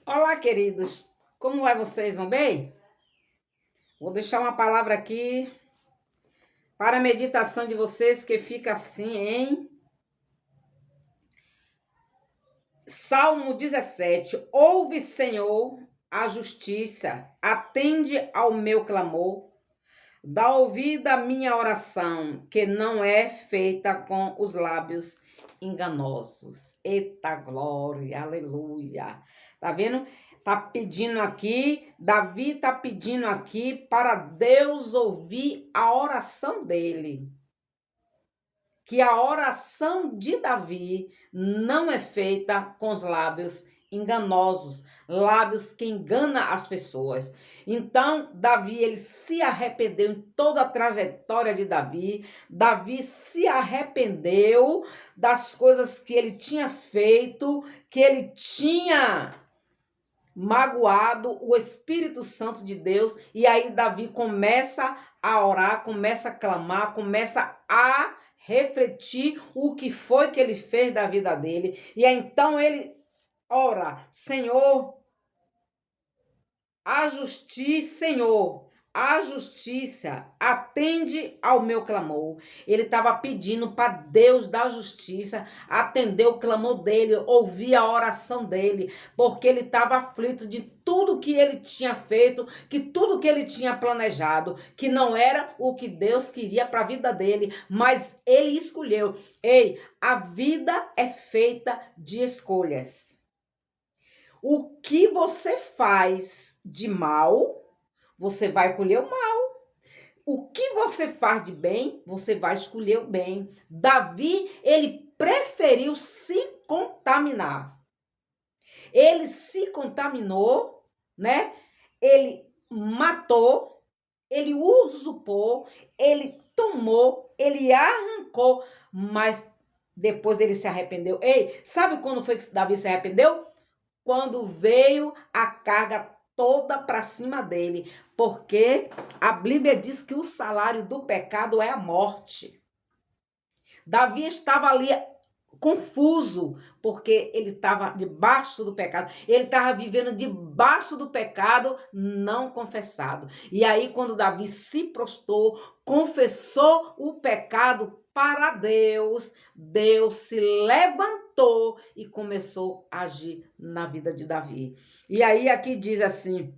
Olá, queridos. Como vai vocês? Vão bem? Vou deixar uma palavra aqui para a meditação de vocês que fica assim, em Salmo 17. Ouve, Senhor, a justiça, atende ao meu clamor, dá ouvido à minha oração, que não é feita com os lábios enganosos. Eita glória, aleluia. Tá vendo? Tá pedindo aqui, Davi tá pedindo aqui para Deus ouvir a oração dele. Que a oração de Davi não é feita com os lábios enganosos, lábios que enganam as pessoas. Então, Davi, ele se arrependeu em toda a trajetória de Davi. Davi se arrependeu das coisas que ele tinha feito, que ele tinha magoado o Espírito Santo de Deus. E aí Davi começa a orar, começa a clamar, começa a refletir o que foi que ele fez da vida dele. E aí, então ele ora: Senhor, a justiça, Senhor, a justiça, atende ao meu clamor. Ele estava pedindo para Deus da justiça atender o clamor dele, ouvir a oração dele, porque ele estava aflito de tudo que ele tinha feito, que tudo que ele tinha planejado, que não era o que Deus queria para a vida dele, mas ele escolheu. Ei, a vida é feita de escolhas. O que você faz de mal, você vai colher o mal. O que você faz de bem, você vai escolher o bem. Davi, ele preferiu se contaminar. Ele se contaminou, né? Ele matou, ele usurpou, ele tomou, ele arrancou, mas depois ele se arrependeu. Ei, sabe quando foi que Davi se arrependeu? Quando veio a carga toda para cima dele, porque a Bíblia diz que o salário do pecado é a morte. Davi estava ali confuso, porque ele estava debaixo do pecado, ele estava vivendo debaixo do pecado não confessado. E aí, quando Davi se prostrou, confessou o pecado para Deus, Deus se levantou e começou a agir na vida de Davi. E aí, aqui diz assim: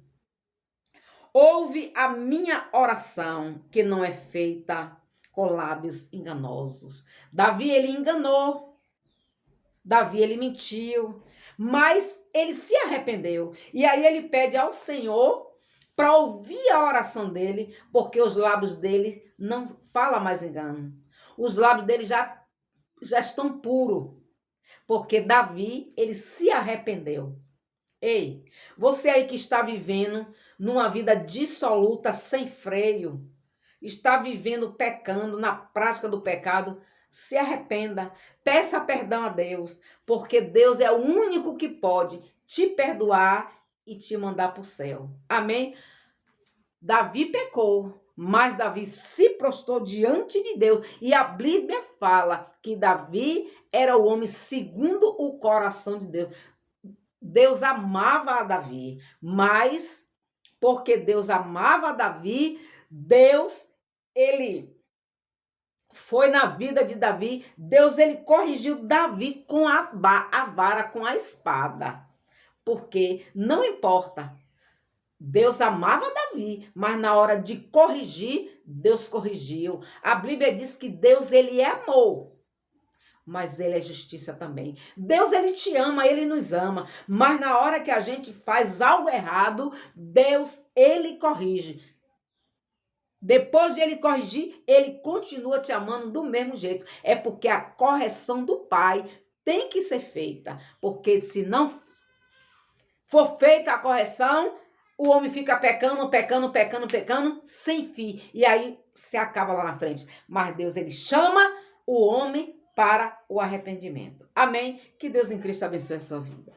ouve a minha oração, que não é feita com lábios enganosos. Davi, ele enganou. Davi, ele mentiu, mas ele se arrependeu. E aí ele pede ao Senhor para ouvir a oração dele, porque os lábios dele não falam mais engano. Os lábios dele já estão puros, porque Davi, ele se arrependeu. Ei, você aí que está vivendo numa vida dissoluta, sem freio, está vivendo pecando, na prática do pecado, se arrependa, peça perdão a Deus, porque Deus é o único que pode te perdoar e te mandar para o céu. Amém? Davi pecou, mas Davi se prostrou diante de Deus. E a Bíblia fala que Davi era o homem segundo o coração de Deus. Deus amava a Davi, mas porque Deus amava a Davi, Deus, ele foi na vida de Davi, Deus, ele corrigiu Davi com a vara, com a espada. Porque não importa, Deus amava Davi, mas na hora de corrigir, Deus corrigiu. A Bíblia diz que Deus, ele é amor, mas ele é justiça também. Deus, ele te ama, ele nos ama, mas na hora que a gente faz algo errado, Deus, ele corrige. Depois de ele corrigir, ele continua te amando do mesmo jeito. É porque a correção do pai tem que ser feita, porque se não for feita a correção, o homem fica pecando, pecando, pecando, pecando, sem fim. E aí se acaba lá na frente. Mas Deus, ele chama o homem para o arrependimento. Amém? Que Deus em Cristo abençoe a sua vida.